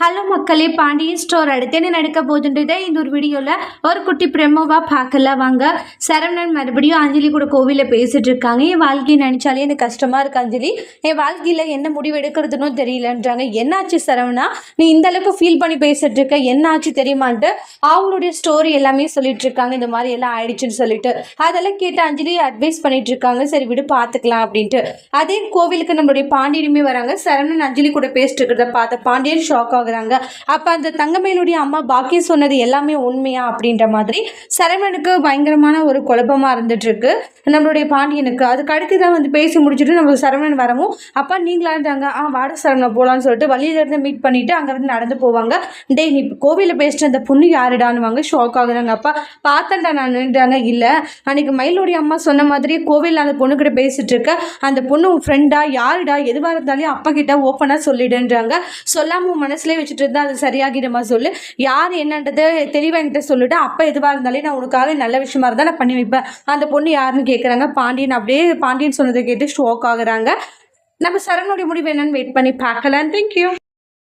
Hello மக்களே, Pandian store அடுத்து என்ன நடக்க போகுதுன்றதை இந்த ஒரு வீடியோவில் ஒரு குட்டி பிரமோவாக பார்க்கலாம் வாங்க. சரவணன் மறுபடியும் அஞ்சலி கூட கோவிலில் பேசிகிட்டு இருக்காங்க. என் வாழ்க்கையை நினச்சாலே எனக்கு கஷ்டமாக இருக்குது அஞ்சலி, என் வாழ்க்கையில் என்ன முடிவு எடுக்கிறதுன்னு தெரியலன்றாங்க. என்னாச்சு சரவணா, நீ இந்த அளவுக்கு ஃபீல் பண்ணி பேசிகிட்டு இருக்க, என்ன ஆச்சு தெரியுமான்ட்டு அவங்களுடைய ஸ்டோரி எல்லாமே சொல்லிட்டு இருக்காங்க. இந்த மாதிரி எல்லாம் ஆயிடுச்சுன்னு சொல்லிட்டு அதெல்லாம் கேட்டு அஞ்சலி அட்வைஸ் பண்ணிட்டு இருக்காங்க. சரி விடு பார்த்துக்கலாம் அப்படின்ட்டு அதே கோவிலுக்கு நம்மளுடைய பாண்டியனுமே வராங்க. சரவணன் அஞ்சலி கூட பேசிட்டு இருக்கிறத பார்த்த பாண்டியன் ஷாக் ஆகுறாங்க. அப்ப அந்த தங்கமேலுடைய அம்மா பாக்கியம் சொன்னது எல்லாமே உண்மையா அப்படின்ற மாதிரி சரவணனுக்கு பயங்கரமான ஒரு குழப்பமா இருந்துட்டு இருக்கு நம்மளுடைய பாண்டியனுக்கு. அதுக்கு அடுத்து தான் வந்து பேசி முடிச்சுட்டு நம்ம சரவணன் வரவும் அப்பா நீங்களான்றாங்க. வாட சரவணன் போலான்னு சொல்லிட்டு வழியில இருந்து மீட் பண்ணிட்டு அங்க இருந்து நடந்து போவாங்க. டே நீ கோவில பேசிட்டு அந்த பொண்ணு யாருடான்னு ஷாக் ஆகுறாங்க. அப்பா பார்த்தேன்டா நான்ன்றாங்க. இல்ல அன்னைக்கு மயிலுடைய அம்மா சொன்ன மாதிரி கோவில் அந்த பொண்ணு கிட்ட பேசிட்டு இருக்க, அந்த பொண்ணு உன் ஃப்ரெண்டா யாருடா, எதுவாக இருந்தாலும் அப்பா கிட்ட ஓப்பனா சொல்லிடுன்றாங்க. சொல்லாம மனசுலேயே வச்சுட்டு இருந்தா அது சரியாகிடுமா சொல்லு, யார் என்னன்றது தெளிவாக என்கிட்ட சொல்லிட்டு அப்போ எதுவாக இருந்தாலே நான் உனக்காக நல்ல விஷயமா இருந்தால் நான் பண்ணி வைப்பேன். அந்த பொண்ணு யாருன்னு கேட்குறாங்க. பாண்டியன் அப்படியே பாண்டியன் சொன்னதை கேட்டு ஷாக் ஆகுறாங்க. நம்ம சரவணுடைய முடிவு என்னன்னு வெயிட் பண்ணி பார்க்கலாம். தேங்க்யூ.